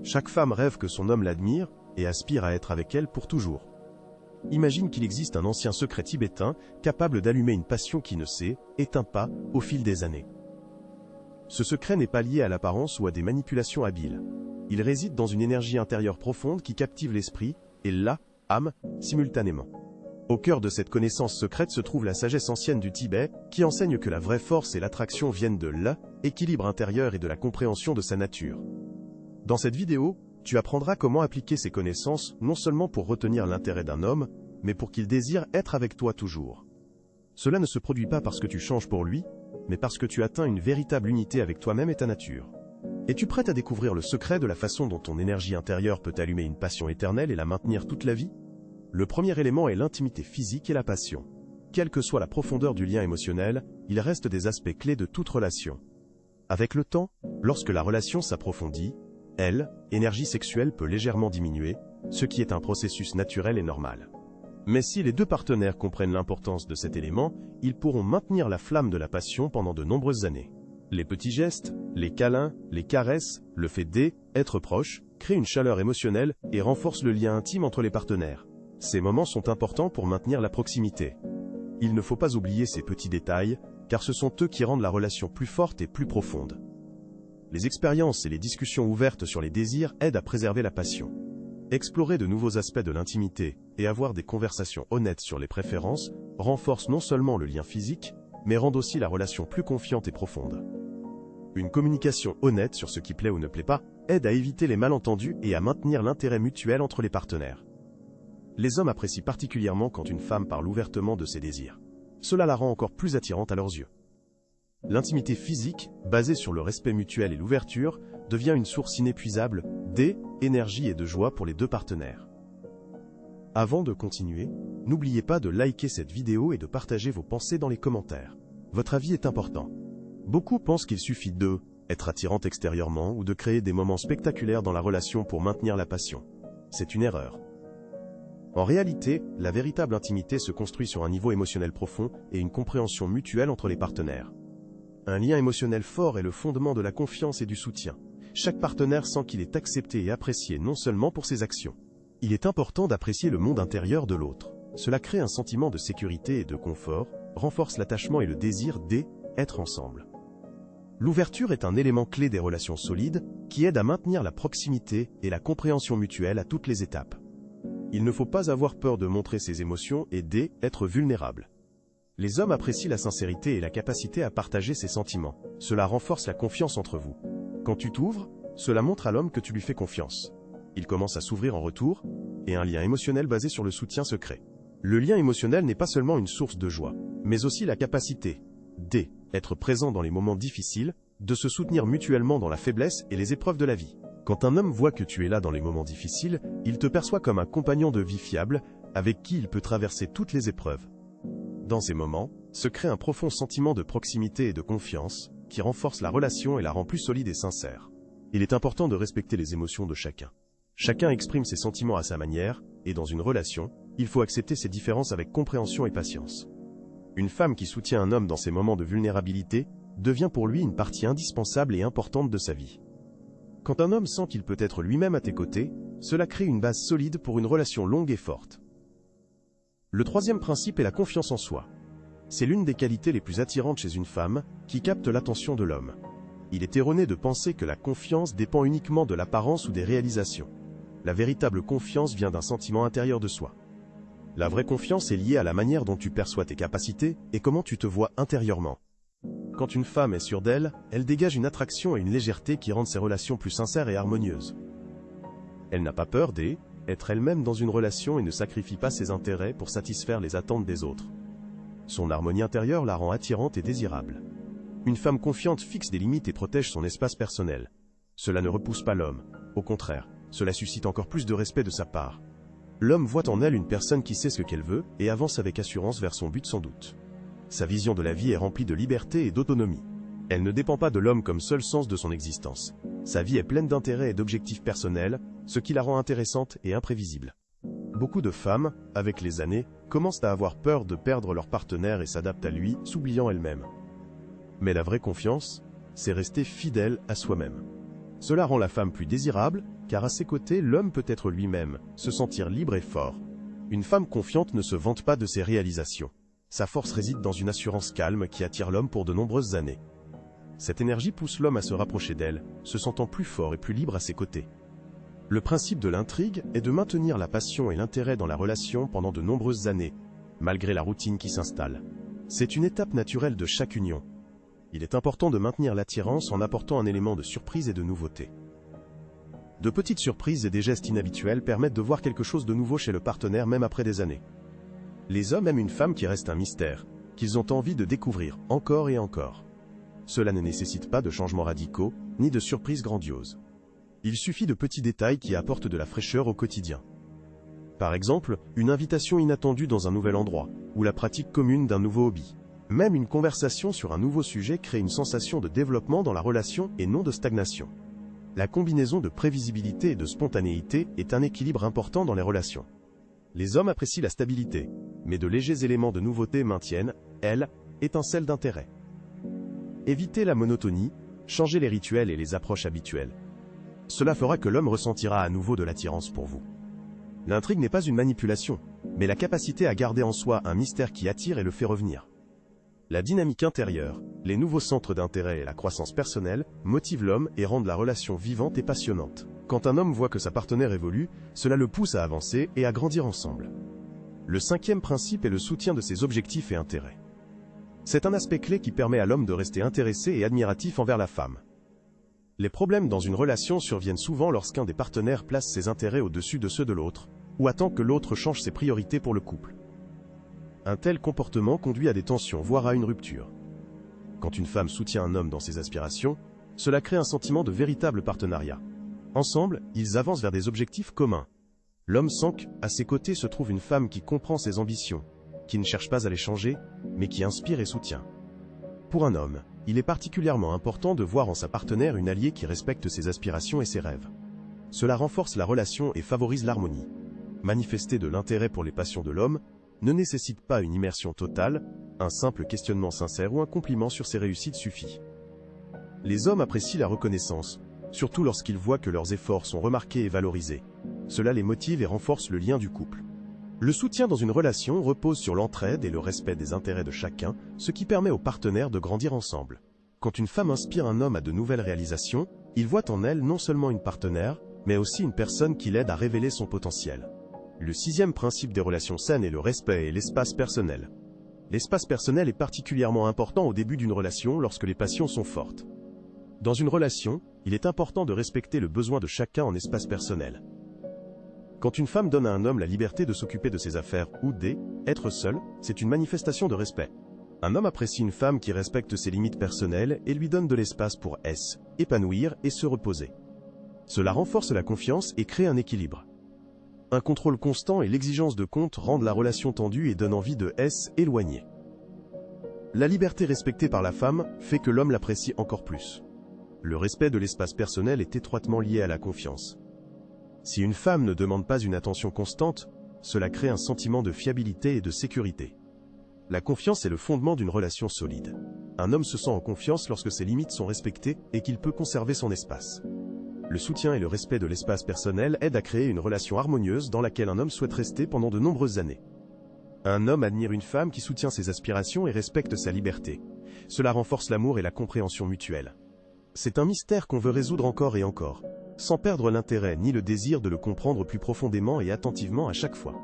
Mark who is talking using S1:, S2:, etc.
S1: Chaque femme rêve que son homme l'admire et aspire à être avec elle pour toujours. Imagine qu'il existe un ancien secret tibétain capable d'allumer une passion qui ne s'éteint pas au fil des années. Ce secret n'est pas lié à l'apparence ou à des manipulations habiles. Il réside dans une énergie intérieure profonde qui captive l'esprit et l'âme simultanément. Au cœur de cette connaissance secrète se trouve la sagesse ancienne du Tibet, qui enseigne que la vraie force et l'attraction viennent de l'équilibre intérieur et de la compréhension de sa nature. Dans cette vidéo, tu apprendras comment appliquer ces connaissances non seulement pour retenir l'intérêt d'un homme, mais pour qu'il désire être avec toi toujours. Cela ne se produit pas parce que tu changes pour lui, mais parce que tu atteins une véritable unité avec toi-même et ta nature. Es-tu prête à découvrir le secret de la façon dont ton énergie intérieure peut allumer une passion éternelle et la maintenir toute la vie? Le premier élément est l'intimité physique et la passion. Quelle que soit la profondeur du lien émotionnel, il reste des aspects clés de toute relation. Avec le temps, lorsque la relation s'approfondit, l'énergie sexuelle peut légèrement diminuer, ce qui est un processus naturel et normal. Mais si les deux partenaires comprennent l'importance de cet élément, ils pourront maintenir la flamme de la passion pendant de nombreuses années. Les petits gestes, les câlins, les caresses, le fait d'être proche, créent une chaleur émotionnelle et renforcent le lien intime entre les partenaires. Ces moments sont importants pour maintenir la proximité. Il ne faut pas oublier ces petits détails, car ce sont eux qui rendent la relation plus forte et plus profonde. Les expériences et les discussions ouvertes sur les désirs aident à préserver la passion. Explorer de nouveaux aspects de l'intimité et avoir des conversations honnêtes sur les préférences renforce non seulement le lien physique, mais rend aussi la relation plus confiante et profonde. Une communication honnête sur ce qui plaît ou ne plaît pas aide à éviter les malentendus et à maintenir l'intérêt mutuel entre les partenaires. Les hommes apprécient particulièrement quand une femme parle ouvertement de ses désirs. Cela la rend encore plus attirante à leurs yeux. L'intimité physique, basée sur le respect mutuel et l'ouverture, devient une source inépuisable d'énergie et de joie pour les deux partenaires. Avant de continuer, n'oubliez pas de liker cette vidéo et de partager vos pensées dans les commentaires. Votre avis est important. Beaucoup pensent qu'il suffit d'être attirante extérieurement ou de créer des moments spectaculaires dans la relation pour maintenir la passion. C'est une erreur. En réalité, la véritable intimité se construit sur un niveau émotionnel profond et une compréhension mutuelle entre les partenaires. Un lien émotionnel fort est le fondement de la confiance et du soutien. Chaque partenaire sent qu'il est accepté et apprécié non seulement pour ses actions. Il est important d'apprécier le monde intérieur de l'autre. Cela crée un sentiment de sécurité et de confort, renforce l'attachement et le désir d'être ensemble. L'ouverture est un élément clé des relations solides qui aide à maintenir la proximité et la compréhension mutuelle à toutes les étapes. Il ne faut pas avoir peur de montrer ses émotions et d'être vulnérable. Les hommes apprécient la sincérité et la capacité à partager ses sentiments. Cela renforce la confiance entre vous. Quand tu t'ouvres, cela montre à l'homme que tu lui fais confiance. Il commence à s'ouvrir en retour, et un lien émotionnel basé sur le soutien se crée. Le lien émotionnel n'est pas seulement une source de joie, mais aussi la capacité d'être présent dans les moments difficiles, de se soutenir mutuellement dans la faiblesse et les épreuves de la vie. Quand un homme voit que tu es là dans les moments difficiles, il te perçoit comme un compagnon de vie fiable, avec qui il peut traverser toutes les épreuves. Dans ces moments, se crée un profond sentiment de proximité et de confiance, qui renforce la relation et la rend plus solide et sincère. Il est important de respecter les émotions de chacun. Chacun exprime ses sentiments à sa manière, et dans une relation, il faut accepter ces différences avec compréhension et patience. Une femme qui soutient un homme dans ses moments de vulnérabilité devient pour lui une partie indispensable et importante de sa vie. Quand un homme sent qu'il peut être lui-même à tes côtés, cela crée une base solide pour une relation longue et forte. Le troisième principe est la confiance en soi. C'est l'une des qualités les plus attirantes chez une femme, qui capte l'attention de l'homme. Il est erroné de penser que la confiance dépend uniquement de l'apparence ou des réalisations. La véritable confiance vient d'un sentiment intérieur de soi. La vraie confiance est liée à la manière dont tu perçois tes capacités et comment tu te vois intérieurement. Quand une femme est sûre d'elle, elle dégage une attraction et une légèreté qui rendent ses relations plus sincères et harmonieuses. Elle n'a pas peur d'être elle-même dans une relation et ne sacrifie pas ses intérêts pour satisfaire les attentes des autres. Son harmonie intérieure la rend attirante et désirable. Une femme confiante fixe des limites et protège son espace personnel. Cela ne repousse pas l'homme. Au contraire, cela suscite encore plus de respect de sa part. L'homme voit en elle une personne qui sait ce qu'elle veut et avance avec assurance vers son but sans doute. Sa vision de la vie est remplie de liberté et d'autonomie. Elle ne dépend pas de l'homme comme seul sens de son existence. Sa vie est pleine d'intérêts et d'objectifs personnels, ce qui la rend intéressante et imprévisible. Beaucoup de femmes, avec les années, commencent à avoir peur de perdre leur partenaire et s'adaptent à lui, s'oubliant elles-mêmes. Mais la vraie confiance, c'est rester fidèle à soi-même. Cela rend la femme plus désirable, car à ses côtés, l'homme peut être lui-même, se sentir libre et fort. Une femme confiante ne se vante pas de ses réalisations. Sa force réside dans une assurance calme qui attire l'homme pour de nombreuses années. Cette énergie pousse l'homme à se rapprocher d'elle, se sentant plus fort et plus libre à ses côtés. Le principe de l'intrigue est de maintenir la passion et l'intérêt dans la relation pendant de nombreuses années, malgré la routine qui s'installe. C'est une étape naturelle de chaque union. Il est important de maintenir l'attirance en apportant un élément de surprise et de nouveauté. De petites surprises et des gestes inhabituels permettent de voir quelque chose de nouveau chez le partenaire même après des années. Les hommes aiment une femme qui reste un mystère, qu'ils ont envie de découvrir encore et encore. Cela ne nécessite pas de changements radicaux, ni de surprises grandioses. Il suffit de petits détails qui apportent de la fraîcheur au quotidien. Par exemple, une invitation inattendue dans un nouvel endroit, ou la pratique commune d'un nouveau hobby. Même une conversation sur un nouveau sujet crée une sensation de développement dans la relation et non de stagnation. La combinaison de prévisibilité et de spontanéité est un équilibre important dans les relations. Les hommes apprécient la stabilité, mais de légers éléments de nouveauté maintiennent, elles, étincelles d'intérêt. Évitez la monotonie, changez les rituels et les approches habituelles. Cela fera que l'homme ressentira à nouveau de l'attirance pour vous. L'intrigue n'est pas une manipulation, mais la capacité à garder en soi un mystère qui attire et le fait revenir. La dynamique intérieure, les nouveaux centres d'intérêt et la croissance personnelle motivent l'homme et rendent la relation vivante et passionnante. Quand un homme voit que sa partenaire évolue, cela le pousse à avancer et à grandir ensemble. Le cinquième principe est le soutien de ses objectifs et intérêts. C'est un aspect clé qui permet à l'homme de rester intéressé et admiratif envers la femme. Les problèmes dans une relation surviennent souvent lorsqu'un des partenaires place ses intérêts au-dessus de ceux de l'autre, ou attend que l'autre change ses priorités pour le couple. Un tel comportement conduit à des tensions, voire à une rupture. Quand une femme soutient un homme dans ses aspirations, cela crée un sentiment de véritable partenariat. Ensemble, ils avancent vers des objectifs communs. L'homme sent qu'à ses côtés se trouve une femme qui comprend ses ambitions, qui ne cherche pas à les changer, mais qui inspire et soutient. Pour un homme, il est particulièrement important de voir en sa partenaire une alliée qui respecte ses aspirations et ses rêves. Cela renforce la relation et favorise l'harmonie. Manifester de l'intérêt pour les passions de l'homme ne nécessite pas une immersion totale, un simple questionnement sincère ou un compliment sur ses réussites suffit. Les hommes apprécient la reconnaissance, surtout lorsqu'ils voient que leurs efforts sont remarqués et valorisés. Cela les motive et renforce le lien du couple. Le soutien dans une relation repose sur l'entraide et le respect des intérêts de chacun, ce qui permet aux partenaires de grandir ensemble. Quand une femme inspire un homme à de nouvelles réalisations, il voit en elle non seulement une partenaire, mais aussi une personne qui l'aide à révéler son potentiel. Le sixième principe des relations saines est le respect et l'espace personnel. L'espace personnel est particulièrement important au début d'une relation lorsque les passions sont fortes. Dans une relation, il est important de respecter le besoin de chacun en espace personnel. Quand une femme donne à un homme la liberté de s'occuper de ses affaires ou d'être seul, c'est une manifestation de respect. Un homme apprécie une femme qui respecte ses limites personnelles et lui donne de l'espace pour s'épanouir et se reposer. Cela renforce la confiance et crée un équilibre. Un contrôle constant et l'exigence de compte rendent la relation tendue et donnent envie de s'éloigner. La liberté respectée par la femme fait que l'homme l'apprécie encore plus. Le respect de l'espace personnel est étroitement lié à la confiance. Si une femme ne demande pas une attention constante, cela crée un sentiment de fiabilité et de sécurité. La confiance est le fondement d'une relation solide. Un homme se sent en confiance lorsque ses limites sont respectées et qu'il peut conserver son espace. Le soutien et le respect de l'espace personnel aident à créer une relation harmonieuse dans laquelle un homme souhaite rester pendant de nombreuses années. Un homme admire une femme qui soutient ses aspirations et respecte sa liberté. Cela renforce l'amour et la compréhension mutuelle. C'est un mystère qu'on veut résoudre encore et encore, sans perdre l'intérêt ni le désir de le comprendre plus profondément et attentivement à chaque fois.